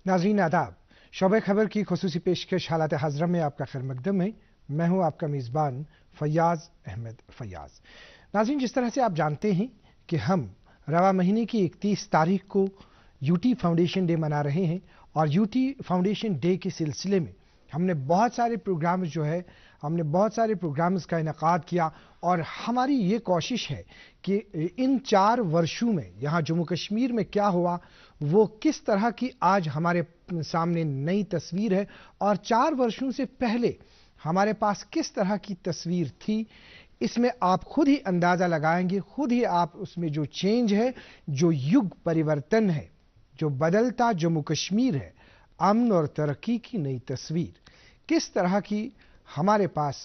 नाज़रीन आदाब, शोबे खबर की खुसूसी पेशकश हालात हाज़रा में आपका खैर मकदम है। मैं हूं आपका मेज़बान फयाज़ अहमद फयाज़। नाज़रीन, जिस तरह से आप जानते हैं कि हम रवा महीने की 31 तारीख को यूटी फाउंडेशन डे मना रहे हैं और यूटी फाउंडेशन डे के सिलसिले में हमने बहुत सारे प्रोग्राम्स का इनेकाद किया और हमारी ये कोशिश है कि इन 4 वर्षों में यहाँ जम्मू कश्मीर में क्या हुआ, वो किस तरह की आज हमारे सामने नई तस्वीर है और 4 वर्षों से पहले हमारे पास किस तरह की तस्वीर थी, इसमें आप खुद ही अंदाजा लगाएंगे, खुद ही आप उसमें जो चेंज है, जो युग परिवर्तन है, जो बदलता जम्मू कश्मीर है, अमन और तरक्की की नई तस्वीर किस तरह की हमारे पास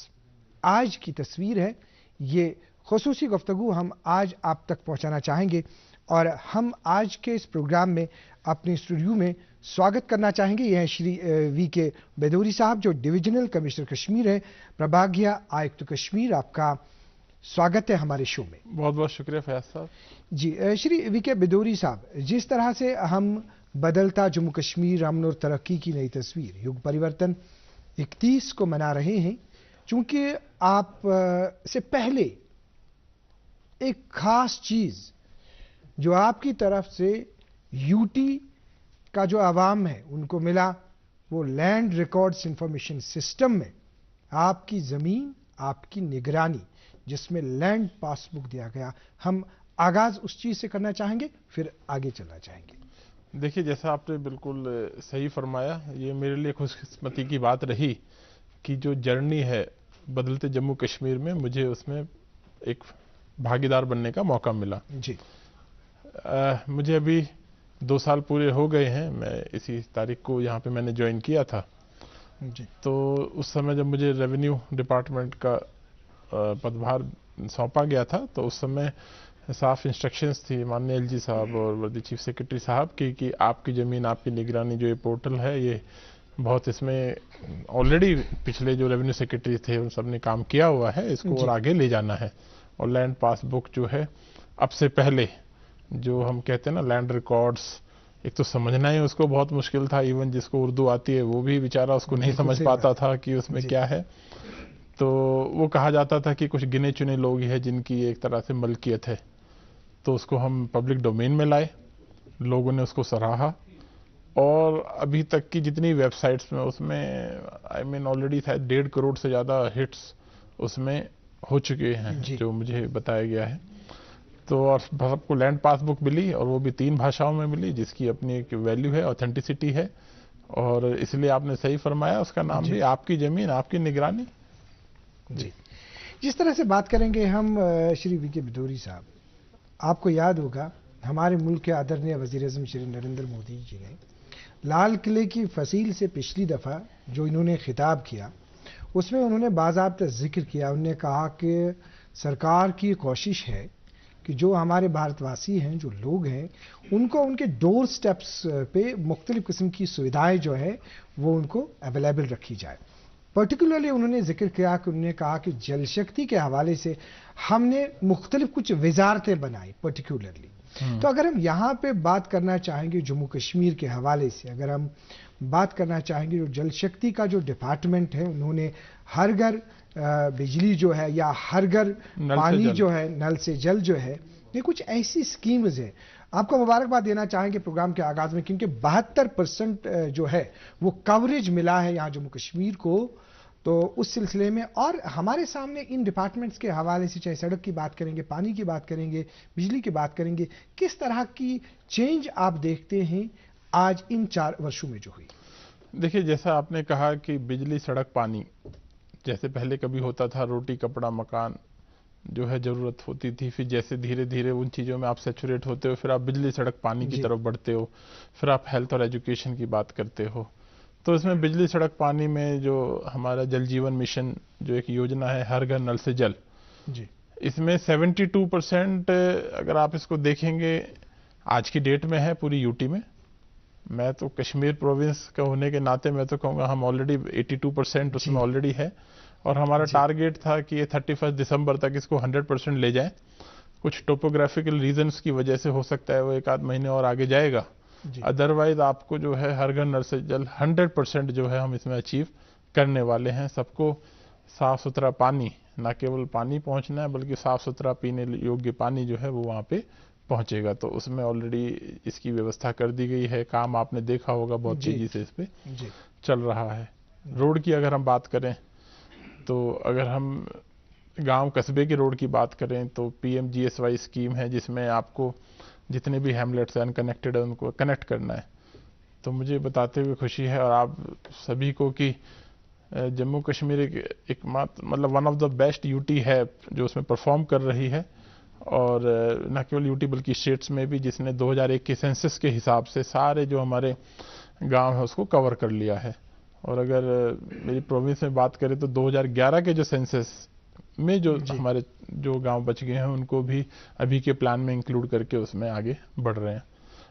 आज की तस्वीर है, ये खुसूसी गुफ्तगू हम आज आप तक पहुंचाना चाहेंगे। और हम आज के इस प्रोग्राम में अपने स्टूडियो में स्वागत करना चाहेंगे। यह हैं श्री वी.के. बेदौरी साहब, जो डिविजनल कमिश्नर कश्मीर है, प्रभागीय आयुक्त कश्मीर। आपका स्वागत है हमारे शो में। बहुत बहुत शुक्रिया फयाज साहब जी। श्री वी.के. बेदौरी साहब, जिस तरह से हम बदलता जम्मू कश्मीर, अमन और तरक्की की नई तस्वीर, युग परिवर्तन 31 को मना रहे हैं, चूंकि आप से पहले एक खास चीज जो आपकी तरफ से यूटी का जो आवाम है उनको मिला, वो लैंड रिकॉर्ड्स इंफॉर्मेशन सिस्टम में आपकी जमीन, आपकी निगरानी, जिसमें लैंड पासबुक दिया गया। हम आगाज उस चीज से करना चाहेंगे, फिर आगे चलना चाहेंगे। देखिए, जैसा आपने बिल्कुल सही फरमाया, ये मेरे लिए खुशकिस्मती की बात रही कि जो जर्नी है बदलते जम्मू कश्मीर में, मुझे उसमें एक भागीदार बनने का मौका मिला जी। मुझे अभी 2 साल पूरे हो गए हैं। मैं इसी तारीख को यहाँ पे मैंने ज्वाइन किया था जी। तो उस समय जब मुझे रेवेन्यू डिपार्टमेंट का पदभार सौंपा गया था, तो उस समय साफ इंस्ट्रक्शंस थी माननीय एलजी साहब और वर्दी चीफ सेक्रेटरी साहब की कि आपकी ज़मीन, आपकी निगरानी, जो ये पोर्टल है, ये बहुत इसमें ऑलरेडी पिछले जो रेवेन्यू सेक्रेटरी थे उन सब ने काम किया हुआ है, इसको और आगे ले जाना है। और लैंड पासबुक जो है, अब से पहले जो हम कहते हैं ना लैंड रिकॉर्ड्स, एक तो समझना ही उसको बहुत मुश्किल था, इवन जिसको उर्दू आती है वो भी बेचारा उसको नहीं समझ पाता था कि उसमें क्या है। तो वो कहा जाता था कि कुछ गिने चुने लोग ही हैं जिनकी एक तरह से मलकियत है, तो उसको हम पब्लिक डोमेन में लाए, लोगों ने उसको सराहा और अभी तक की जितनी वेबसाइट्स में उसमें ऑलरेडी शायद 1.5 करोड़ से ज़्यादा हिट्स उसमें हो चुके हैं, जो मुझे बताया गया है। तो और सबको लैंड पासबुक मिली और वो भी 3 भाषाओं में मिली, जिसकी अपनी एक वैल्यू है, ऑथेंटिसिटी है। और इसलिए आपने सही फरमाया, उसका नाम भी आपकी ज़मीन, आपकी निगरानी। जी। जिस तरह से बात करेंगे हम श्री वी.के. बेदौरी साहब, आपको याद होगा हमारे मुल्क के आदरणीय वज़ीर-ए-आज़म श्री नरेंद्र मोदी जी ने लाल किले की फसील से पिछली दफ़ा जो इन्होंने खिताब किया, उसमें उन्होंने बाज़ाब्ता जिक्र किया। उन्होंने कहा कि सरकार की कोशिश है कि जो हमारे भारतवासी हैं, जो लोग हैं, उनको उनके डोर स्टेप्स पे मुख्तलिफ किस्म की सुविधाएं जो है वो उनको अवेलेबल रखी जाए। पर्टिकुलरली उन्होंने जिक्र किया कि उन्होंने कहा कि जल शक्ति के हवाले से हमने मुख्तलिफ कुछ वजारतें बनाई पर्टिकुलरली। तो अगर हम यहाँ पे बात करना चाहेंगे जम्मू कश्मीर के हवाले से, अगर हम बात करना चाहेंगे जो जल शक्ति का जो डिपार्टमेंट है, उन्होंने हर घर बिजली जो है या हर घर पानी जो है, नल से जल जो है, ये कुछ ऐसी स्कीम्स है। आपको मुबारकबाद देना चाहेंगे प्रोग्राम के आगाज में, क्योंकि 72% जो है वो कवरेज मिला है यहाँ जम्मू कश्मीर को। तो उस सिलसिले में और हमारे सामने इन डिपार्टमेंट्स के हवाले से, चाहे सड़क की बात करेंगे, पानी की बात करेंगे, बिजली की बात करेंगे, किस तरह की चेंज आप देखते हैं आज इन 4 वर्षों में जो हुई? देखिए, जैसा आपने कहा कि बिजली, सड़क, पानी, जैसे पहले कभी होता था रोटी, कपड़ा, मकान जो है ज़रूरत होती थी, फिर जैसे धीरे धीरे उन चीज़ों में आप सैचुरेट होते हो, फिर आप बिजली, सड़क, पानी की तरफ बढ़ते हो, फिर आप हेल्थ और एजुकेशन की बात करते हो। तो इसमें बिजली, सड़क, पानी में जो हमारा जल जीवन मिशन जो एक योजना है, हर घर नल से जल जी, इसमें 72% अगर आप इसको देखेंगे आज की डेट में है पूरी यूटी में। मैं तो कश्मीर प्रोविंस का होने के नाते मैं तो कहूँगा हम ऑलरेडी 82% उसमें ऑलरेडी है, और हमारा टारगेट था कि ये 31 दिसंबर तक इसको 100% ले जाएं। कुछ टोपोग्राफिकल रीजंस की वजह से हो सकता है वो 1 आध महीने और आगे जाएगा, अदरवाइज आपको जो है हर घर नल से जल 100% जो है हम इसमें अचीव करने वाले हैं। सबको साफ सुथरा पानी, ना केवल पानी पहुंचना है बल्कि साफ सुथरा पीने योग्य पानी जो है वो वहाँ पे पहुंचेगा। तो उसमें ऑलरेडी इसकी व्यवस्था कर दी गई है। काम आपने देखा होगा बहुत तेजी से इस पे चल रहा है। रोड की अगर हम बात करें तो अगर हम गांव कस्बे की रोड की बात करें तो PMGSY स्कीम है जिसमें आपको जितने भी हैमलेट्स अनकनेक्टेड है उनको कनेक्ट करना है। तो मुझे बताते हुए खुशी है और आप सभी को कि जम्मू कश्मीर एक मतलब one of the best UT है जो उसमें परफॉर्म कर रही है। और न केवल यूटी बल्कि स्टेट्स में भी, जिसने 2001 के सेंसस के हिसाब से सारे जो हमारे गांव है उसको कवर कर लिया है। और अगर मेरी प्रोविंस में बात करें तो 2011 के जो सेंसस में जो हमारे जो गांव बच गए हैं उनको भी अभी के प्लान में इंक्लूड करके उसमें आगे बढ़ रहे हैं।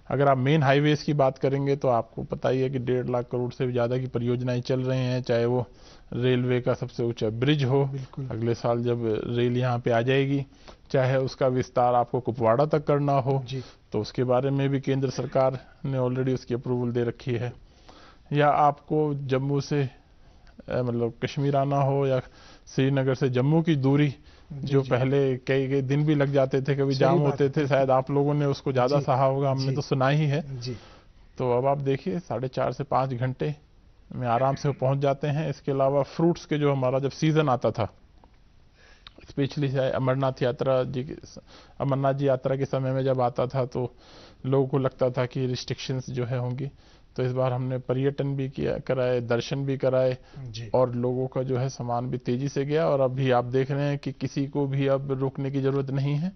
अगर आप मेन हाईवेज की बात करेंगे तो आपको पता ही है कि 1.5 लाख करोड़ से भी ज़्यादा की परियोजनाएं चल रही हैं, चाहे वो रेलवे का सबसे ऊंचा ब्रिज हो अगले साल जब रेल यहाँ पे आ जाएगी, चाहे उसका विस्तार आपको कुपवाड़ा तक करना हो तो उसके बारे में भी केंद्र सरकार ने ऑलरेडी उसकी अप्रूवल दे रखी है, या आपको जम्मू से मतलब कश्मीर आना हो या श्रीनगर से जम्मू की दूरी जो पहले कई दिन भी लग जाते थे, कभी जाम होते थे, शायद आप लोगों ने उसको ज्यादा सहा होगा, हमने तो सुना ही है। तो अब आप देखिए 4.5 से 5 घंटे में आराम से पहुंच जाते हैं। इसके अलावा फ्रूट्स के जो हमारा जब सीजन आता था, स्पेशली अमरनाथ जी यात्रा के समय में जब आता था तो लोगों को लगता था कि रिस्ट्रिक्शंस जो है होंगी। तो इस बार हमने पर्यटन भी कराए, दर्शन भी कराए और लोगों का जो है सामान भी तेजी से गया। और अभी आप देख रहे हैं कि किसी को भी अब रुकने की जरूरत नहीं है।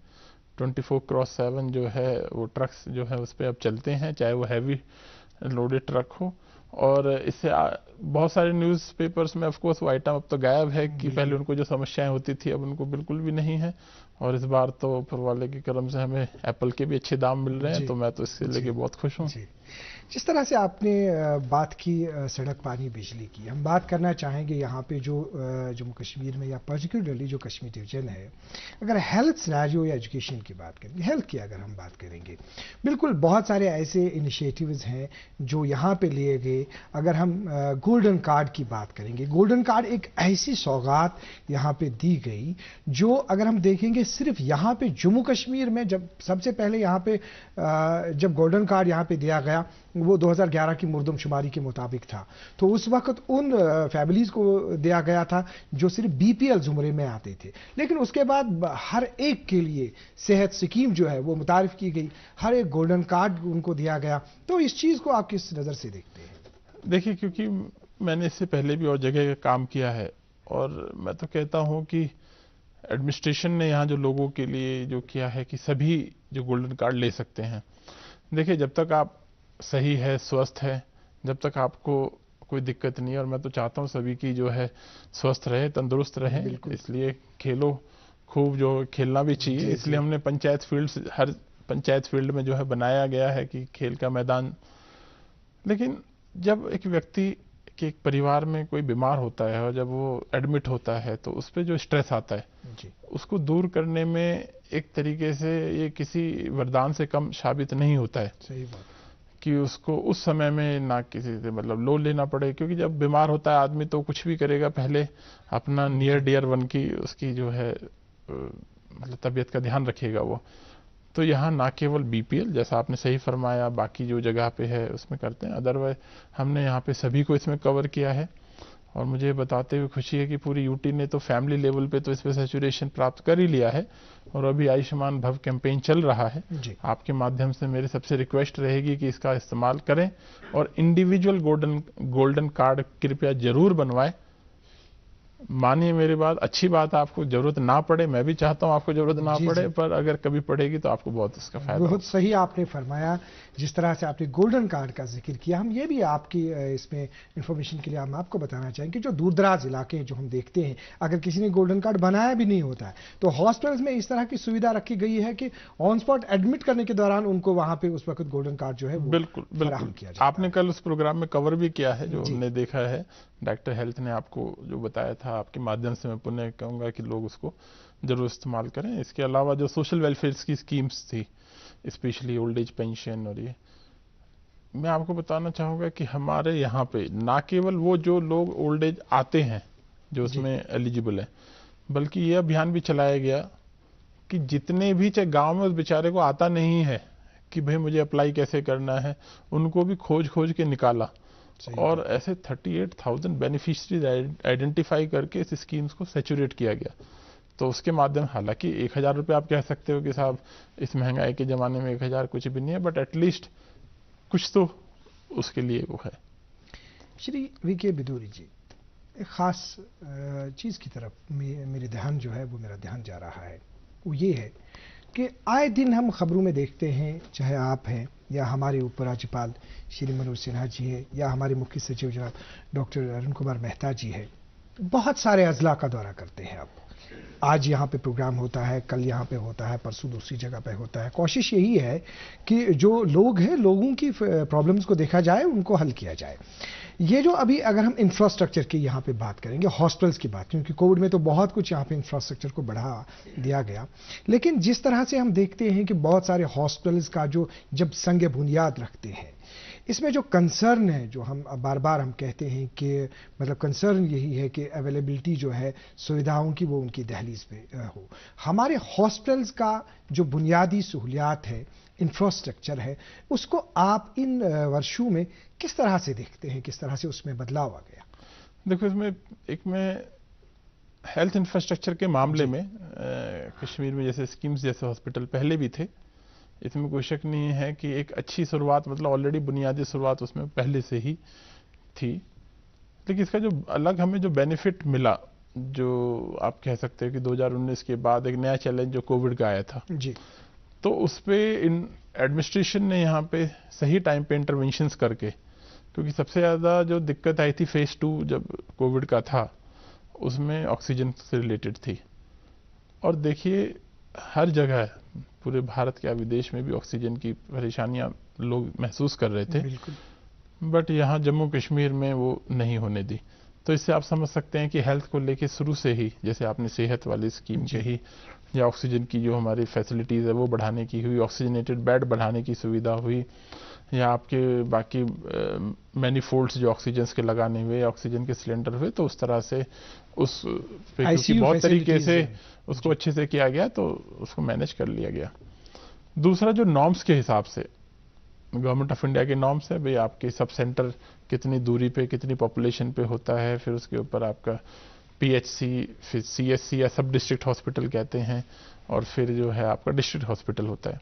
24/7 जो है वो ट्रक्स जो है उस पर अब चलते हैं, चाहे वो हैवी लोडेड ट्रक हो। और इससे बहुत सारे न्यूज़पेपर्स में ऑफ कोर्स वो आइटम अब तो गायब है कि पहले उनको जो समस्याएं होती थी अब उनको बिल्कुल भी नहीं है। और इस बार तो ऊपर वाले के करम से हमें एप्पल के भी अच्छे दाम मिल रहे हैं, तो मैं तो इससे लेके बहुत खुश हूँ। जिस तरह से आपने बात की सड़क, पानी, बिजली की, हम बात करना चाहेंगे यहाँ पे जो जम्मू कश्मीर में या पर्टिकुलरली जो कश्मीर डिवीजन है, अगर हेल्थ सिनेरियो या एजुकेशन की बात करें, हेल्थ की अगर हम बात करेंगे, बिल्कुल बहुत सारे ऐसे इनिशिएटिव्स हैं जो यहाँ पे लिए गए। अगर हम गोल्डन कार्ड की बात करेंगे, गोल्डन कार्ड एक ऐसी सौगात यहाँ पे दी गई जो अगर हम देखेंगे सिर्फ यहाँ पे जम्मू कश्मीर में जब सबसे पहले यहाँ पे जब गोल्डन कार्ड यहाँ पे दिया गया वो 2011 की मुर्दमशुमारी के मुताबिक था, तो उस वक्त उन फैमिलीज को दिया गया था जो सिर्फ BPL जुमरे में आते थे। लेकिन उसके बाद हर एक के लिए सेहत स्कीम जो है वो मुतारिफ की गई, हर एक गोल्डन कार्ड उनको दिया गया। तो इस चीज को आप किस नजर से देखते हैं? देखिए, क्योंकि मैंने इससे पहले भी और जगह काम किया है और मैं तो कहता हूं कि एडमिनिस्ट्रेशन ने यहाँ जो लोगों के लिए जो किया है कि सभी जो गोल्डन कार्ड ले सकते हैं। देखिए, जब तक आप सही है, स्वस्थ है, जब तक आपको कोई दिक्कत नहीं है, और मैं तो चाहता हूँ सभी की जो है स्वस्थ रहे, तंदुरुस्त रहे, इसलिए खेलो खूब, जो खेलना भी चाहिए। इसलिए हमने पंचायत फील्ड, हर पंचायत फील्ड में जो है बनाया गया है कि खेल का मैदान। लेकिन जब एक व्यक्ति के एक परिवार में कोई बीमार होता है और जब वो एडमिट होता है तो उस पर जो स्ट्रेस आता है उसको दूर करने में एक तरीके से ये किसी वरदान से कम साबित नहीं होता है। सही बात कि उसको उस समय में ना किसी से मतलब लोन लेना पड़े, क्योंकि जब बीमार होता है आदमी तो कुछ भी करेगा, पहले अपना नियर डियर वन की उसकी जो है मतलब तबीयत का ध्यान रखेगा वो। तो यहाँ ना केवल BPL जैसा आपने सही फरमाया, बाकी जो जगह पे है उसमें करते हैं, अदरवाइज हमने यहाँ पे सभी को इसमें कवर किया है। और मुझे बताते हुए खुशी है कि पूरी यूटी ने तो फैमिली लेवल पे तो इस पे सैचुरेशन प्राप्त कर ही लिया है और अभी आयुष्मान भव कैंपेन चल रहा है। आपके माध्यम से मेरी सबसे रिक्वेस्ट रहेगी कि इसका इस्तेमाल करें और इंडिविजुअल गोल्डन कार्ड कृपया जरूर बनवाएं। मानिए मेरी बात, अच्छी बात है, आपको जरूरत ना पड़े, मैं भी चाहता हूं आपको जरूरत ना पड़े, पर अगर कभी पड़ेगी तो आपको बहुत इसका फायदा। बहुत सही आपने फरमाया, जिस तरह से आपने गोल्डन कार्ड का जिक्र किया। हम ये भी आपकी इसमें इंफॉर्मेशन के लिए हम आपको बताना चाहेंगे कि जो दूर दराज इलाके जो हम देखते हैं, अगर किसी ने गोल्डन कार्ड बनाया भी नहीं होता है तो हॉस्पिटल्स में इस तरह की सुविधा रखी गई है कि ऑन स्पॉट एडमिट करने के दौरान उनको वहां पे उस वक्त गोल्डन कार्ड जो है बिल्कुल किया जाता है। आपने कल उस प्रोग्राम में कवर भी किया है, जो हमने देखा है, डॉक्टर हेल्थ ने आपको जो बताया था, आपके माध्यम से मैं पुनः कहूंगा कि लोग उसको जरूर इस्तेमाल करें। इसके अलावा जो सोशल वेलफेयर की स्कीम्स थी, स्पेशली ओल्ड एज पेंशन और ये, मैं आपको बताना चाहूँगा कि हमारे यहाँ पे ना केवल वो जो लोग ओल्ड एज आते हैं जो उसमें एलिजिबल है, बल्कि ये अभियान भी चलाया गया कि जितने भी, चाहे गांव में उस बेचारे को आता नहीं है कि भाई मुझे अप्लाई कैसे करना है, उनको भी खोज खोज के निकाला और ऐसे 38,000 बेनिफिशरीज आइडेंटिफाई करके इस स्कीम्स को सैचुरेट किया गया। तो उसके माध्यम, हालांकि 1,000 रुपये आप कह सकते हो कि साहब इस महंगाई के ज़माने में 1,000 कुछ भी नहीं है, बट एटलीस्ट कुछ तो उसके लिए वो है। श्री वीके बिदूरी जी, एक ख़ास चीज़ की तरफ मेरे ध्यान जो है वो मेरा ध्यान जा रहा है, वो ये है कि आए दिन हम खबरों में देखते हैं, चाहे आप हैं या हमारे उपराज्यपाल श्री मनोज सिन्हा जी हैं या हमारे मुख्य सचिव जनाब डॉक्टर अरुण कुमार मेहता जी हैं, बहुत सारे अजला का दौरा करते हैं। अब आज यहाँ पे प्रोग्राम होता है, कल यहाँ पे होता है, परसों दूसरी जगह पे होता है। कोशिश यही है कि जो लोग हैं, लोगों की प्रॉब्लम्स को देखा जाए, उनको हल किया जाए। ये जो अभी अगर हम इंफ्रास्ट्रक्चर की यहाँ पे बात करेंगे, हॉस्पिटल्स की बात, क्योंकि कोविड में तो बहुत कुछ यहाँ पे इंफ्रास्ट्रक्चर को बढ़ा दिया गया, लेकिन जिस तरह से हम देखते हैं कि बहुत सारे हॉस्पिटल्स का जो जब संग बुनियाद रखते हैं, इसमें जो कंसर्न है, जो हम बार बार हम कहते हैं कि मतलब कंसर्न यही है कि अवेलेबिलिटी जो है सुविधाओं की वो उनकी दहलीज पे हो। हमारे हॉस्पिटल्स का जो बुनियादी सहूलियात है, इंफ्रास्ट्रक्चर है, उसको आप इन वर्षों में किस तरह से देखते हैं, किस तरह से उसमें बदलाव आ गया? देखो, इसमें एक में हेल्थ इंफ्रास्ट्रक्चर के मामले में कश्मीर में जैसे स्कीम्स जैसे हॉस्पिटल पहले भी थे, इसमें कोई शक नहीं है कि एक अच्छी शुरुआत, मतलब ऑलरेडी बुनियादी शुरुआत उसमें पहले से ही थी। लेकिन इसका जो अलग हमें जो बेनिफिट मिला, जो आप कह सकते हो कि 2019 के बाद एक नया चैलेंज जो कोविड का आया था जी, तो उस पर इन एडमिनिस्ट्रेशन ने यहाँ पे सही टाइम पे इंटरवेंशंस करके, क्योंकि सबसे ज़्यादा जो दिक्कत आई थी फेज 2 जब कोविड का था, उसमें ऑक्सीजन से रिलेटेड थी। और देखिए हर जगह पूरे भारत के विदेश में भी ऑक्सीजन की परेशानियां लोग महसूस कर रहे थे, बट यहाँ जम्मू कश्मीर में वो नहीं होने दी। तो इससे आप समझ सकते हैं कि हेल्थ को लेके शुरू से ही, जैसे आपने सेहत वाली स्कीम कही या ऑक्सीजन की जो हमारी फैसिलिटीज़ है वो बढ़ाने की हुई, ऑक्सीजनेटेड बेड बढ़ाने की सुविधा हुई, या आपके बाकी मैनीफोल्ड्स जो ऑक्सीजन के लगाने हुए, ऑक्सीजन के सिलेंडर हुए, तो उस तरह से उस बहुत तरीके से उसको अच्छे से किया गया, तो उसको मैनेज कर लिया गया। दूसरा जो नॉर्म्स के हिसाब से गवर्नमेंट ऑफ इंडिया के नॉर्म्स है, भाई आपके सब सेंटर कितनी दूरी पे कितनी पॉपुलेशन पे होता है, फिर उसके ऊपर आपका PHC, फिर CSC या सब डिस्ट्रिक्ट हॉस्पिटल कहते हैं, और फिर जो है आपका डिस्ट्रिक्ट हॉस्पिटल होता है।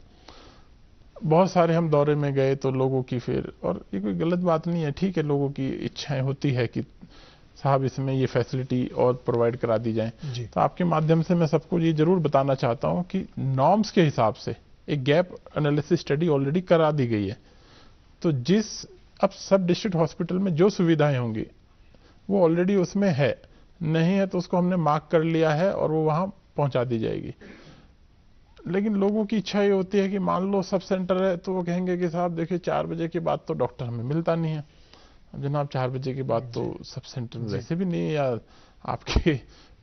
बहुत सारे हम दौरे में गए तो लोगों की फिर, और ये कोई गलत बात नहीं है, ठीक है, लोगों की इच्छाएं होती है कि साहब इसमें ये फैसिलिटी और प्रोवाइड करा दी जाए। तो आपके माध्यम से मैं सबको ये जरूर बताना चाहता हूं कि नॉर्म्स के हिसाब से एक गैप एनालिसिस स्टडी ऑलरेडी करा दी गई है। तो जिस अब सब डिस्ट्रिक्ट हॉस्पिटल में जो सुविधाएं होंगी वो ऑलरेडी उसमें है, नहीं है तो उसको हमने मार्क कर लिया है और वो वहां पहुंचा दी जाएगी। लेकिन लोगों की इच्छा ये होती है कि मान लो सब सेंटर है तो वो कहेंगे कि साहब देखिए 4 बजे के बाद तो डॉक्टर हमें मिलता नहीं है। जनाब 4 बजे के बाद तो सब सेंटर में वैसे भी नहीं है, या आपके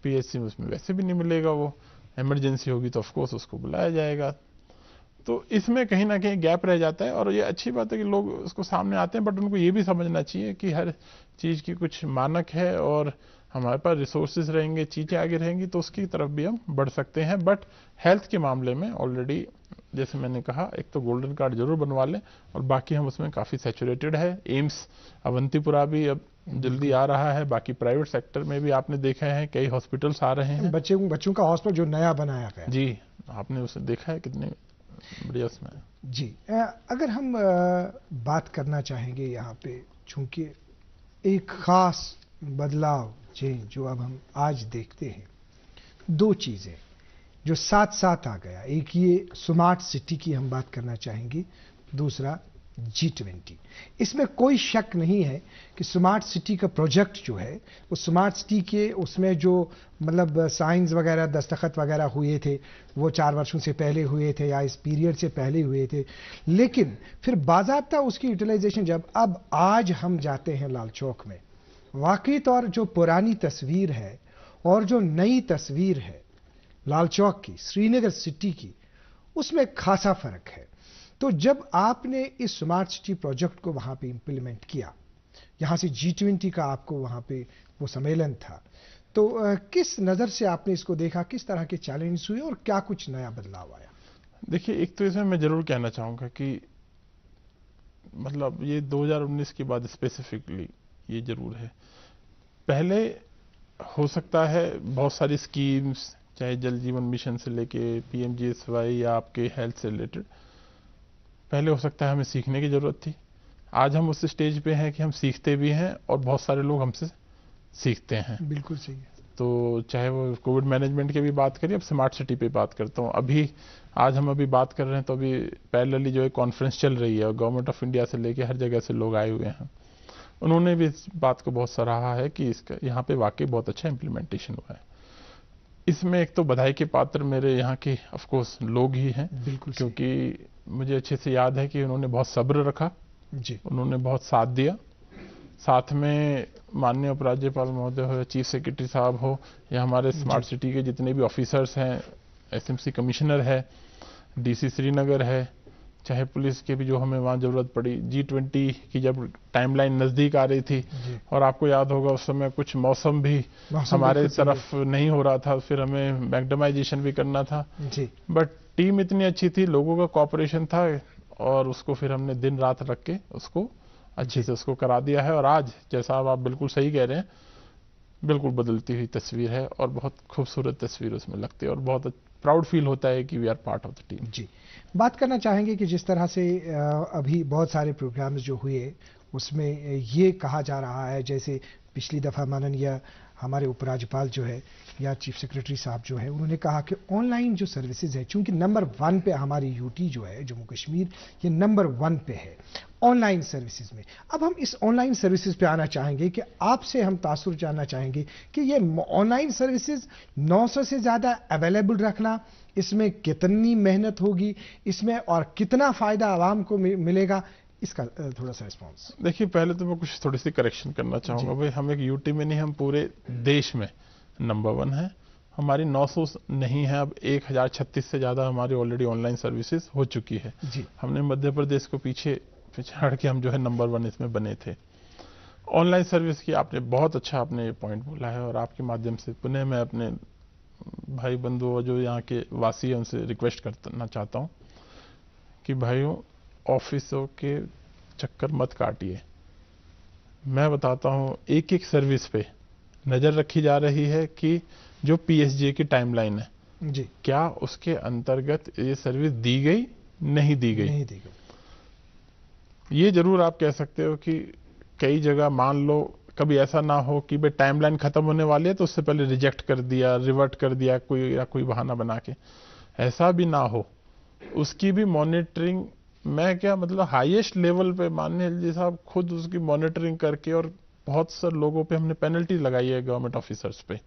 PHC में उसमें वैसे भी नहीं मिलेगा, वो इमरजेंसी होगी तो ऑफकोर्स उसको बुलाया जाएगा। तो इसमें कहीं ना कहीं गैप रह जाता है, और ये अच्छी बात है कि लोग उसको सामने आते हैं, बट उनको ये भी समझना चाहिए कि हर चीज़ की कुछ मानक है, और हमारे पास रिसोर्सेज रहेंगे, चीज़ें आगे रहेंगी तो उसकी तरफ भी हम बढ़ सकते हैं। बट हेल्थ के मामले में ऑलरेडी जैसे मैंने कहा, एक तो गोल्डन कार्ड जरूर बनवा लें, और बाकी हम उसमें काफ़ी सैचुरेटेड है। एम्स अवंतीपुरा भी अब जल्दी आ रहा है, बाकी प्राइवेट सेक्टर में भी आपने देखा है कई हॉस्पिटल्स आ रहे हैं। बच्चों का हॉस्पिटल जो नया बनाया गया, जी आपने उसे देखा है, कितने बढ़िया उसमें। जी, अगर हम बात करना चाहेंगे यहाँ पे, चूंकि एक खास बदलाव चेंज जो अब हम आज देखते हैं, 2 चीज़ें जो साथ साथ आ गया, एक ये स्मार्ट सिटी की हम बात करना चाहेंगे, दूसरा G20। इसमें कोई शक नहीं है कि स्मार्ट सिटी का प्रोजेक्ट जो है वो स्मार्ट सिटी के उसमें जो मतलब साइंस वगैरह दस्तखत वगैरह हुए थे वो 4 वर्षों से पहले हुए थे या इस पीरियड से पहले हुए थे, लेकिन फिर बाज़ाब्ता उसकी यूटिलाइजेशन जब अब आज हम जाते हैं लाल चौक में, वाकई तौर जो पुरानी तस्वीर है और जो नई तस्वीर है लाल चौक की, श्रीनगर सिटी की, उसमें खासा फर्क है। तो जब आपने इस स्मार्ट सिटी प्रोजेक्ट को वहां पे इंप्लीमेंट किया, यहां से G20 का आपको वहां पे वो सम्मेलन था, तो किस नजर से आपने इसको देखा, किस तरह के चैलेंज हुए और क्या कुछ नया बदलाव आया? देखिए, एक तो इसमें मैं जरूर कहना चाहूंगा कि मतलब ये 2019 के बाद स्पेसिफिकली ये जरूर है। पहले हो सकता है बहुत सारी स्कीम्स, चाहे जल जीवन मिशन से लेके PMGSY या आपके हेल्थ से रिलेटेड, पहले हो सकता है हमें सीखने की जरूरत थी। आज हम उस स्टेज पे हैं कि हम सीखते भी हैं और बहुत सारे लोग हमसे सीखते हैं। बिल्कुल सही है। तो चाहे वो कोविड मैनेजमेंट की भी बात करिए, अब स्मार्ट सिटी पे बात करता हूँ। आज हम बात कर रहे हैं तो अभी पैरेलली जो है कॉन्फ्रेंस चल रही है और गवर्नमेंट ऑफ इंडिया से लेके हर जगह से लोग आए हुए हैं। उन्होंने भी इस बात को बहुत सराहा है कि इसका यहाँ पे वाकई बहुत अच्छा इम्प्लीमेंटेशन हुआ है। इसमें एक तो बधाई के पात्र मेरे यहाँ के ऑफ कोर्स लोग ही हैं, बिल्कुल, क्योंकि मुझे अच्छे से याद है कि उन्होंने बहुत सब्र रखा जी, उन्होंने बहुत साथ दिया। साथ में माननीय उपराज्यपाल महोदय हो, चीफ सेक्रेटरी साहब हो, या हमारे स्मार्ट सिटी के जितने भी ऑफिसर्स हैं, SMC कमिश्नर है, DC श्रीनगर है, चाहे पुलिस के भी जो हमें वहाँ जरूरत पड़ी। G20 की जब टाइमलाइन नज़दीक आ रही थी और आपको याद होगा उस समय कुछ मौसम भी हमारे तरफ नहीं हो रहा था, फिर हमें मैग्डमाइजेशन भी करना था जी, बट टीम इतनी अच्छी थी, लोगों का कॉपरेशन था और उसको फिर हमने दिन रात रख के उसको अच्छे से उसको करा दिया है। और आज जैसा आप बिल्कुल सही कह रहे हैं, बिल्कुल बदलती हुई तस्वीर है और बहुत खूबसूरत तस्वीर उसमें लगती है और बहुत प्राउड फील होता है कि we are part of the team. जी, बात करना चाहेंगे कि जिस तरह से अभी बहुत सारे प्रोग्राम्स जो हुए उसमें ये कहा जा रहा है, जैसे पिछली दफ़ा माननीय हमारे उपराज्यपाल जो है या चीफ सेक्रेटरी साहब जो है, उन्होंने कहा कि ऑनलाइन जो सर्विसेज है, चूंकि नंबर 1 पे हमारी यूटी जो है जम्मू कश्मीर, ये नंबर 1 पे है ऑनलाइन सर्विसेज में। अब हम इस ऑनलाइन सर्विसेज पे आना चाहेंगे कि आपसे हम तासुर जानना चाहेंगे कि ये ऑनलाइन सर्विसेज 900 से ज़्यादा अवेलेबल रखना, इसमें कितनी मेहनत होगी इसमें और कितना फ़ायदा आवाम को मिलेगा, इसका थोड़ा सा रिस्पॉन्स। देखिए, पहले तो मैं कुछ थोड़ी सी करेक्शन करना चाहूँगा। भाई, हम एक यूटी में नहीं, हम पूरे देश में नंबर 1 है। हमारी 900 नहीं है, अब 1036 से ज़्यादा हमारी ऑलरेडी ऑनलाइन सर्विसेज हो चुकी है जी। हमने मध्य प्रदेश को पीछे हट के हम जो है नंबर 1 इसमें बने थे। ऑनलाइन सर्विस की आपने बहुत अच्छा आपने पॉइंट बोला है और आपके माध्यम से पुनः मैं अपने भाई बंधुओं जो यहाँ के वासी हैं उनसे रिक्वेस्ट करना चाहता हूँ कि भाइयों, ऑफिसों के चक्कर मत काटिए। मैं बताता हूँ, एक एक सर्विस पे नज़र रखी जा रही है कि जो PSG की टाइमलाइन है जी, क्या उसके अंतर्गत ये सर्विस दी गई, नहीं दी गई। नहीं दी गई। ये जरूर आप कह सकते हो कि कई जगह मान लो कभी ऐसा ना हो कि भाई टाइमलाइन खत्म होने वाली है तो उससे पहले रिजेक्ट कर दिया, रिवर्ट कर दिया कोई बहाना बना के, ऐसा भी ना हो। उसकी भी मॉनिटरिंग, मैं क्या मतलब हाईएस्ट लेवल पे माननीय एलजी साहब खुद उसकी मॉनिटरिंग करके, और बहुत सारे लोगों पे हमने पेनल्टी लगाई है गवर्नमेंट ऑफिसर्स पे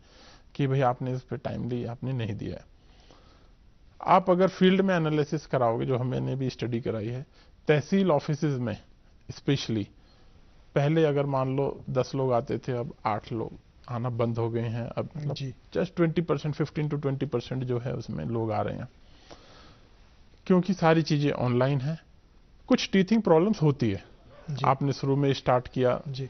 कि भाई आपने इस पे टाइमली आपने नहीं दिया है। आप अगर फील्ड में एनालिसिस कराओगे, जो हमने भी स्टडी कराई है, तहसील ऑफिसेज में स्पेशली, पहले अगर मान लो 10 लोग आते थे, अब 8 लोग आना बंद हो गए हैं। अब मतलब जस्ट 20%, 15 to 20% जो है उसमें लोग आ रहे हैं, क्योंकि सारी चीजें ऑनलाइन है। कुछ टीथिंग प्रॉब्लम्स होती है, आपने शुरू में स्टार्ट किया जी,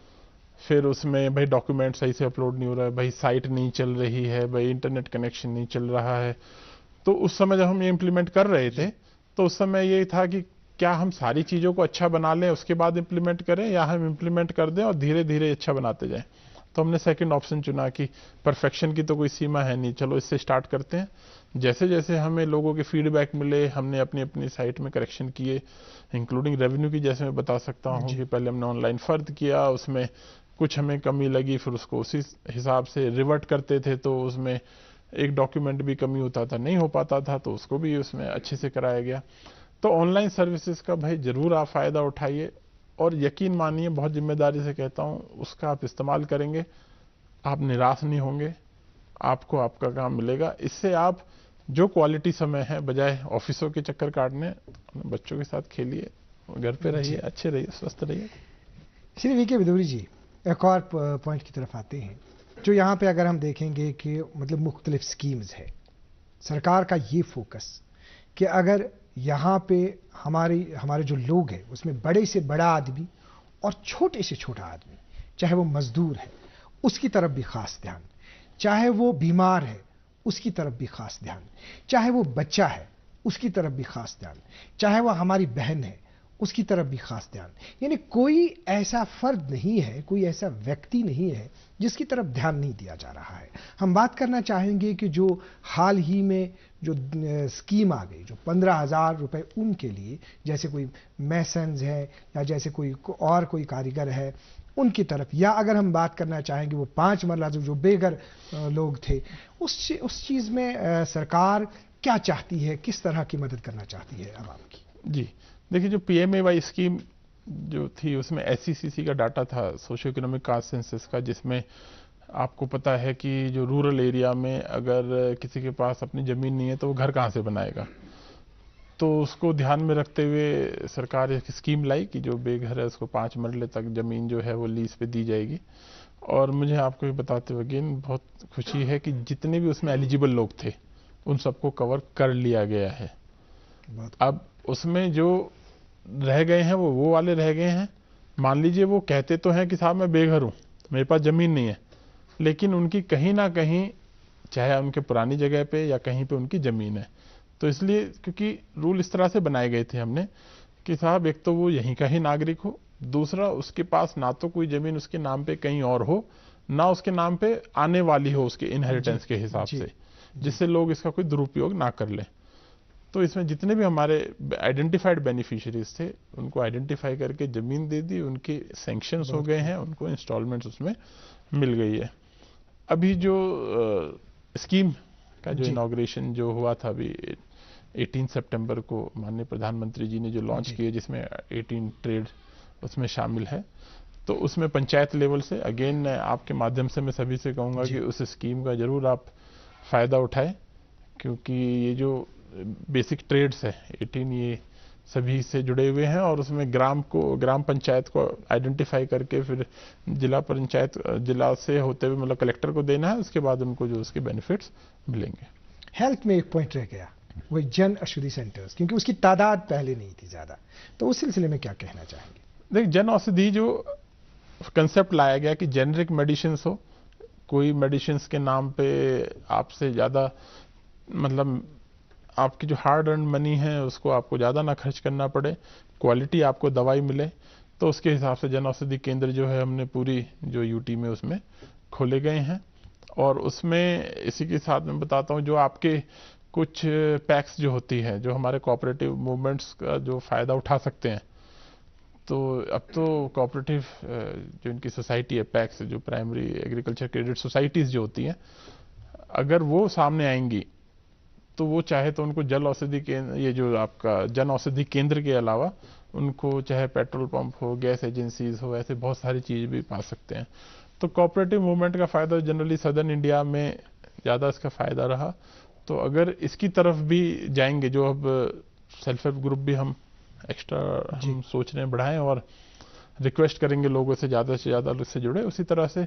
फिर उसमें भाई डॉक्यूमेंट सही से अपलोड नहीं हो रहा है, भाई साइट नहीं चल रही है, भाई इंटरनेट कनेक्शन नहीं चल रहा है। तो उस समय जब हम ये इम्प्लीमेंट कर रहे थे तो उस समय ये था कि क्या हम सारी चीज़ों को अच्छा बना लें उसके बाद इम्प्लीमेंट करें, या हम इम्प्लीमेंट कर दें और धीरे धीरे अच्छा बनाते जाएं। तो हमने सेकंड ऑप्शन चुना कि परफेक्शन की तो कोई सीमा है नहीं, चलो इससे स्टार्ट करते हैं। जैसे जैसे हमें लोगों के फीडबैक मिले, हमने अपनी अपनी साइट में करेक्शन किए, इंक्लूडिंग रेवेन्यू की। जैसे मैं बता सकता हूँ कि पहले हमने ऑनलाइन फर्द किया, उसमें कुछ हमें कमी लगी, फिर उसको उसी हिसाब से रिवर्ट करते थे, तो उसमें एक डॉक्यूमेंट भी कमी होता था, नहीं हो पाता था, तो उसको भी उसमें अच्छे से कराया गया। तो ऑनलाइन सर्विसेज का भाई जरूर आप फायदा उठाइए और यकीन मानिए, बहुत जिम्मेदारी से कहता हूं, उसका आप इस्तेमाल करेंगे, आप निराश नहीं होंगे, आपको आपका काम मिलेगा। इससे आप जो क्वालिटी समय है, बजाय ऑफिसों के चक्कर काटने, बच्चों के साथ खेलिए, घर पे रहिए, अच्छे रहिए, स्वस्थ रहिए। श्री वीके भदौरी जी, एक और पॉइंट की तरफ आते हैं, जो यहाँ पे अगर हम देखेंगे कि मतलब मुख्तलिफ स्कीम्स है, सरकार का ये फोकस कि अगर यहाँ पे हमारे जो लोग हैं उसमें बड़े से बड़ा आदमी और छोटे से छोटा आदमी, चाहे वो मजदूर है उसकी तरफ भी खास ध्यान, चाहे वो बीमार है उसकी तरफ भी खास ध्यान, चाहे वो बच्चा है उसकी तरफ भी खास ध्यान, चाहे वो हमारी बहन है उसकी तरफ भी खास ध्यान। यानी कोई ऐसा फर्द नहीं है, कोई ऐसा व्यक्ति नहीं है जिसकी तरफ ध्यान नहीं दिया जा रहा है। हम बात करना चाहेंगे कि जो हाल ही में जो स्कीम आ गई, जो 15,000 रुपए उनके लिए, जैसे कोई मैसन्स है या जैसे कोई और कोई कारीगर है उनकी तरफ, या अगर हम बात करना चाहेंगे वो 5 मरला जो बेघर लोग थे, उस चीज में सरकार क्या चाहती है, किस तरह की मदद करना चाहती है आवाम की? जी देखिए, जो PMAY स्कीम जो थी उसमें SECC का डाटा था, सोशियो इकोनॉमिक कास्ट सेंसस का, जिसमें आपको पता है कि जो रूरल एरिया में अगर किसी के पास अपनी ज़मीन नहीं है तो वो घर कहाँ से बनाएगा। तो उसको ध्यान में रखते हुए सरकार एक स्कीम लाई कि जो बेघर है उसको 5 मरले तक ज़मीन जो है वो लीज पे दी जाएगी। और मुझे आपको ये बताते हुए अगेन बहुत खुशी है कि जितने भी उसमें एलिजिबल लोग थे उन सबको कवर कर लिया गया है। अब उसमें जो रह गए हैं वो वाले रह गए हैं। मान लीजिए वो कहते तो हैं कि साहब मैं बेघर हूँ, मेरे पास ज़मीन नहीं है, लेकिन उनकी कहीं ना कहीं, चाहे उनके पुरानी जगह पे या कहीं पे उनकी ज़मीन है। तो इसलिए क्योंकि रूल इस तरह से बनाए गए थे हमने कि साहब एक तो वो यहीं का ही नागरिक हो, दूसरा उसके पास ना तो कोई ज़मीन उसके नाम पे कहीं और हो, ना उसके नाम पे आने वाली हो उसके इनहेरिटेंस के हिसाब से, जिससे लोग इसका कोई दुरुपयोग ना कर लें। तो इसमें जितने भी हमारे आइडेंटिफाइड बेनिफिशियरीज थे उनको आइडेंटिफाई करके ज़मीन दे दी, उनके सैंक्शंस हो गए हैं, उनको इंस्टॉलमेंट्स उसमें मिल गई है। अभी जो स्कीम का जो इनॉग्रेशन जो हुआ था अभी 18 सितंबर को माननीय प्रधानमंत्री जी ने जो लॉन्च किया, जिसमें 18 ट्रेड उसमें शामिल है, तो उसमें पंचायत लेवल से अगेन आपके माध्यम से मैं सभी से कहूँगा कि उस स्कीम का ज़रूर आप फ़ायदा उठाएं, क्योंकि ये जो बेसिक ट्रेड्स है 18 ये सभी से जुड़े हुए हैं और उसमें ग्राम पंचायत को आइडेंटिफाई करके फिर जिला से होते हुए मतलब कलेक्टर को देना है, उसके बाद उनको जो उसके बेनिफिट्स मिलेंगे। हेल्थ में एक पॉइंट रह गया, वही जन औषधि सेंटर्स, क्योंकि उसकी तादाद पहले नहीं थी ज़्यादा, तो उस सिलसिले में क्या कहना चाहेंगे? देखिए, जन औषधि जो कंसेप्ट लाया गया कि जेनरिक मेडिसिन हो, कोई मेडिसिन के नाम पे आपसे ज़्यादा मतलब आपकी जो हार्ड अर्न मनी है उसको आपको ज़्यादा ना खर्च करना पड़े, क्वालिटी आपको दवाई मिले, तो उसके हिसाब से जन औषधि केंद्र जो है हमने पूरी जो यूटी में उसमें खोले गए हैं। और उसमें इसी के साथ मैं बताता हूँ, जो आपके कुछ पैक्स जो होती है, जो हमारे कोऑपरेटिव मूवमेंट्स का जो फ़ायदा उठा सकते हैं, तो अब तो कोऑपरेटिव जो इनकी सोसाइटी है पैक्स, जो प्राइमरी एग्रीकल्चर क्रेडिट सोसाइटीज़ जो होती हैं, अगर वो सामने आएंगी तो वो चाहे तो उनको जल औषधि केंद्र, ये जो आपका जन औषधि केंद्र के अलावा उनको चाहे पेट्रोल पंप हो, गैस एजेंसीज हो, ऐसे बहुत सारी चीज़ भी पा सकते हैं। तो कोऑपरेटिव मूवमेंट का फ़ायदा जनरली सदर्न इंडिया में ज़्यादा इसका फ़ायदा रहा। तो अगर इसकी तरफ भी जाएंगे, जो अब सेल्फ हेल्प ग्रुप भी हम एक्स्ट्रा हम सोच रहे हैं बढ़ाएं और रिक्वेस्ट करेंगे लोगों से ज़्यादा इससे जुड़े, उसी तरह से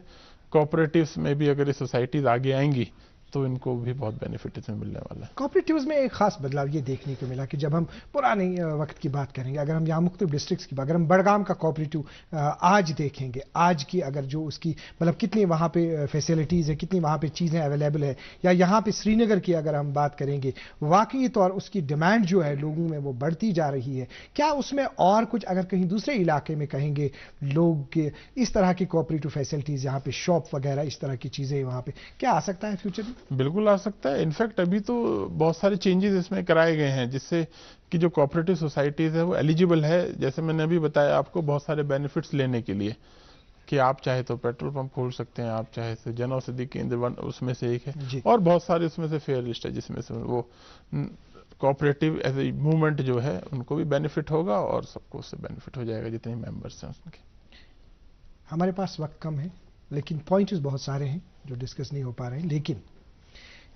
कोऑपरेटिव्स में भी अगर ये सोसाइटीज़ आगे आएंगी तो इनको भी बहुत बेनिफिट इसमें मिलने वाला है। कोऑपरेटिव्स में एक खास बदलाव ये देखने को मिला कि जब हम पुराने वक्त की बात करेंगे, अगर हम यहाँ मुख्तलिफ डिस्ट्रिक्ट्स की बात, अगर हम बड़गाम का कोऑपरेटिव आज देखेंगे, आज की अगर जो उसकी मतलब कितनी वहाँ पे फैसिलिटीज़ है, कितनी वहाँ पे चीज़ें अवेलेबल है, या यहाँ पे श्रीनगर की अगर हम बात करेंगे, वाकई तौर उसकी डिमांड जो है लोगों में वो बढ़ती जा रही है। क्या उसमें और कुछ अगर कहीं दूसरे इलाके में कहेंगे लोग इस तरह की कोऑपरेटिव फैसिलिटीज़, यहाँ पे शॉप वगैरह इस तरह की चीज़ें वहाँ पे क्या आ सकता है फ्यूचर में? बिल्कुल आ सकता है। इनफैक्ट अभी तो बहुत सारे चेंजेस इसमें कराए गए हैं, जिससे कि जो कोऑपरेटिव सोसाइटीज़ है वो एलिजिबल है, जैसे मैंने अभी बताया आपको, बहुत सारे बेनिफिट्स लेने के लिए, कि आप चाहे तो पेट्रोल पंप खोल सकते हैं, आप चाहे तो जन औषधि केंद्र उसमें से एक है, और बहुत सारे उसमें से फेयर लिस्ट है जिसमें से वो कोऑपरेटिव एज ए मूवमेंट जो है उनको भी बेनिफिट होगा और सबको उससे बेनिफिट हो जाएगा जितने मेंबर्स हैं उसके। हमारे पास वक्त कम है, लेकिन पॉइंट्स बहुत सारे हैं जो डिस्कस नहीं हो पा रहे हैं, लेकिन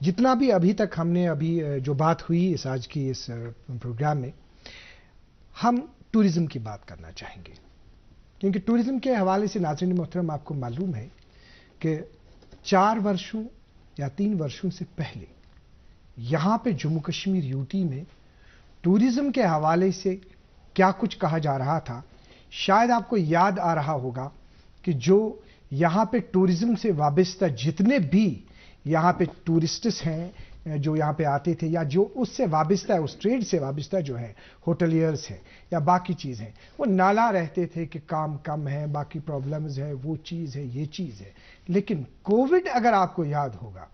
जितना भी अभी तक हमने अभी जो बात हुई इस आज की इस प्रोग्राम में, हम टूरिज्म की बात करना चाहेंगे, क्योंकि टूरिज्म के हवाले से नाज़रीन मोहतरम आपको मालूम है कि 4 वर्षों या 3 वर्षों से पहले यहाँ पे जम्मू कश्मीर यूटी में टूरिज्म के हवाले से क्या कुछ कहा जा रहा था। शायद आपको याद आ रहा होगा कि जो यहाँ पे टूरिज्म से वाबस्ता जितने भी यहाँ पे टूरिस्ट्स हैं जो यहाँ पे आते थे या जो उससे वाबस्ता है, उस ट्रेड से वाबस्ता जो है, होटलियर्स हैं या बाकी चीज़ हैं, वो नाला रहते थे कि काम कम है, बाकी प्रॉब्लम्स है, वो चीज़ है, ये चीज़ है। लेकिन कोविड, अगर आपको याद होगा,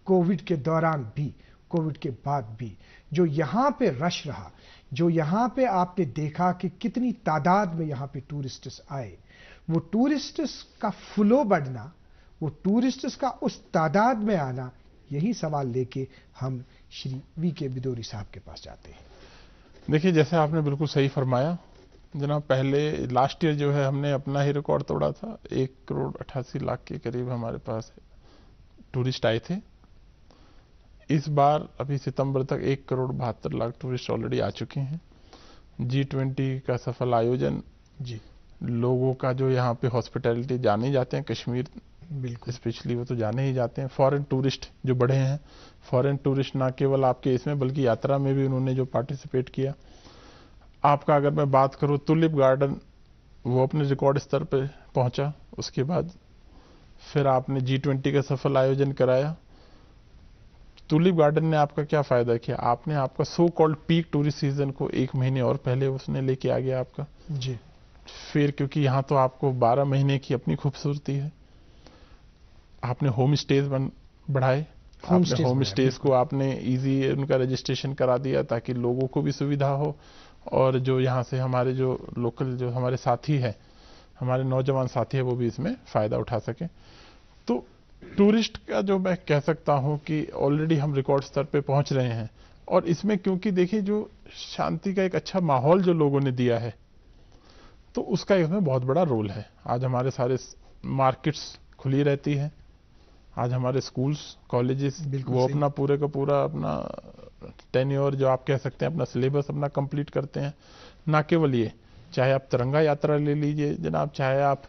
कोविड के दौरान भी, कोविड के बाद भी जो यहाँ पे रश रहा, जो यहाँ पे आपने देखा कि कितनी तादाद में यहाँ पे टूरिस्ट्स आए, वो टूरिस्ट्स का फ्लो बढ़ना, वो टूरिस्ट्स का उस तादाद में आना, यही सवाल लेके हम श्री वीके बिदोरी साहब के पास जाते हैं। देखिए, जैसे आपने बिल्कुल सही फरमाया जनाब, पहले लास्ट ईयर जो है हमने अपना ही रिकॉर्ड तोड़ा था। 1,88,00,000 के करीब हमारे पास टूरिस्ट आए थे। इस बार अभी सितंबर तक 1,72,00,000 टूरिस्ट ऑलरेडी आ चुके हैं। G20 का सफल आयोजन जी, लोगों का जो यहाँ पे हॉस्पिटैलिटी जाने जाते हैं, कश्मीर बिल्कुल स्पेशली वो तो जाने ही जाते हैं। फॉरेन टूरिस्ट जो बढ़े हैं, फॉरेन टूरिस्ट ना केवल आपके इसमें बल्कि यात्रा में भी उन्होंने जो पार्टिसिपेट किया। आपका अगर मैं बात करूँ, टुलिप गार्डन वो अपने रिकॉर्ड स्तर पे पहुंचा। उसके बाद फिर आपने G20 का सफल आयोजन कराया। टुलिप गार्डन ने आपका क्या फायदा किया, आपने आपका so called peak tourist season को 1 महीने और पहले उसने लेके आ गया आपका जी। फिर क्योंकि यहाँ तो आपको 12 महीने की अपनी खूबसूरती है, आपने होम स्टेज बढ़ाए। होम स्टेज को आपने इजी उनका रजिस्ट्रेशन करा दिया ताकि लोगों को भी सुविधा हो और जो यहाँ से हमारे जो लोकल जो हमारे साथी है, हमारे नौजवान साथी है, वो भी इसमें फायदा उठा सके। तो टूरिस्ट का जो मैं कह सकता हूँ कि ऑलरेडी हम रिकॉर्ड स्तर पे पहुंच रहे हैं। और इसमें क्योंकि देखिए जो शांति का एक अच्छा माहौल जो लोगों ने दिया है, तो उसका इसमें बहुत बड़ा रोल है। आज हमारे सारे मार्केट्स खुली रहती है, आज हमारे स्कूल्स कॉलेजेस वो अपना पूरे का पूरा अपना टेन्योर जो आप कह सकते हैं अपना सिलेबस अपना कंप्लीट करते हैं। ना केवल ये, चाहे आप तिरंगा यात्रा ले लीजिए जनाब, चाहे आप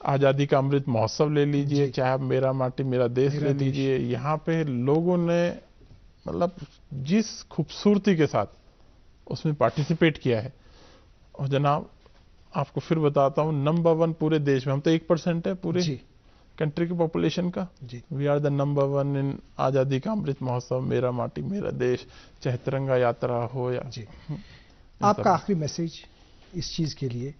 आज़ादी का अमृत महोत्सव ले लीजिए, चाहे आप मेरा माटी मेरा देश ले लीजिए, यहाँ पे लोगों ने मतलब जिस खूबसूरती के साथ उसमें पार्टिसिपेट किया है। और जनाब आपको फिर बताता हूँ, नंबर 1 पूरे देश में, हम तो 1% है पूरे कंट्री की पॉपुलेशन का, वी आर द नंबर 1 इन आज़ादी का अमृत महोत्सव, मेरा माटी मेरा देश, चाहे तिरंगा यात्रा हो या जी। आपका आखिरी मैसेज इस चीज़ के लिए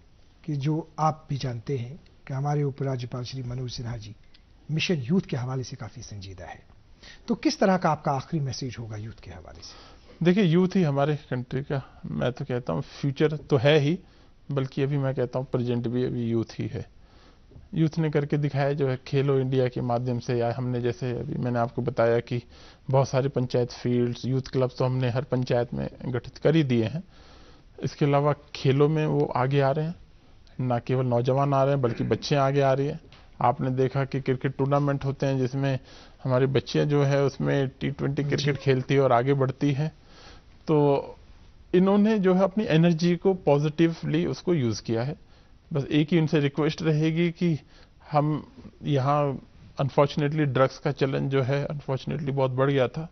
कि जो आप भी जानते हैं कि हमारे उपराज्यपाल श्री मनोज सिन्हा जी मिशन यूथ के हवाले से काफ़ी संजीदा है, तो किस तरह का आपका आखिरी मैसेज होगा यूथ के हवाले से? देखिए, यूथ ही हमारे कंट्री का, मैं तो कहता हूँ फ्यूचर तो है ही, बल्कि अभी मैं कहता हूँ प्रेजेंट भी अभी यूथ ही है। यूथ ने करके दिखाया जो है खेलो इंडिया के माध्यम से, या हमने जैसे अभी मैंने आपको बताया कि बहुत सारे पंचायत फील्ड्स, यूथ क्लब्स तो हमने हर पंचायत में गठित कर ही दिए हैं। इसके अलावा खेलों में वो आगे आ रहे हैं, ना केवल नौजवान आ रहे हैं बल्कि बच्चे आगे आ रही हैं। आपने देखा कि क्रिकेट टूर्नामेंट होते हैं जिसमें हमारी बच्चियां जो है उसमें T20 क्रिकेट खेलती है और आगे बढ़ती है। तो इन्होंने जो है अपनी एनर्जी को पॉजिटिवली उसको यूज़ किया है। बस एक ही उनसे रिक्वेस्ट रहेगी कि हम यहाँ अनफॉर्चुनेटली ड्रग्स का चलन जो है अनफॉर्चुनेटली बहुत बढ़ गया था,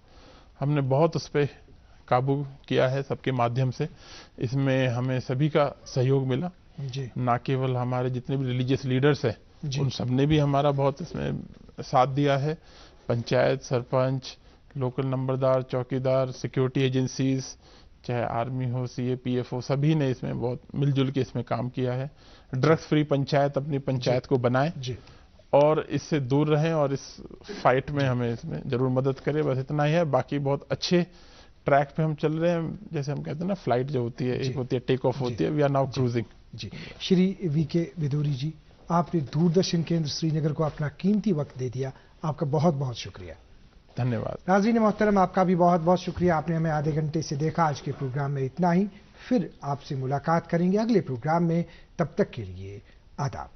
हमने बहुत उस पर काबू किया है सबके माध्यम से। इसमें हमें सभी का सहयोग मिला जी। ना केवल हमारे जितने भी रिलीजियस लीडर्स हैं उन सब ने भी हमारा बहुत इसमें साथ दिया है। पंचायत, सरपंच, लोकल नंबरदार, चौकीदार, सिक्योरिटी एजेंसीज, चाहे आर्मी हो, CAPF हो, सभी ने इसमें बहुत मिलजुल के इसमें काम किया है। ड्रग्स फ्री पंचायत अपनी पंचायत को बनाएं और इससे दूर रहें और इस फाइट में हमें इसमें जरूर मदद करें। बस इतना ही है, बाकी बहुत अच्छे ट्रैक पे हम चल रहे हैं। जैसे हम कहते हैं ना, फ्लाइट जो होती है एक होती है टेक ऑफ होती है, वी आर नाउ क्रूजिंग जी। श्री वीके बिदोरी जी, आपने दूरदर्शन केंद्र श्रीनगर को अपना कीमती वक्त दे दिया, आपका बहुत बहुत शुक्रिया। धन्यवाद। नाज़रीन मोहतरम, आपका भी बहुत बहुत शुक्रिया, आपने हमें आधे घंटे से देखा। आज के प्रोग्राम में इतना ही, फिर आपसे मुलाकात करेंगे अगले प्रोग्राम में। तब तक के लिए आदाब।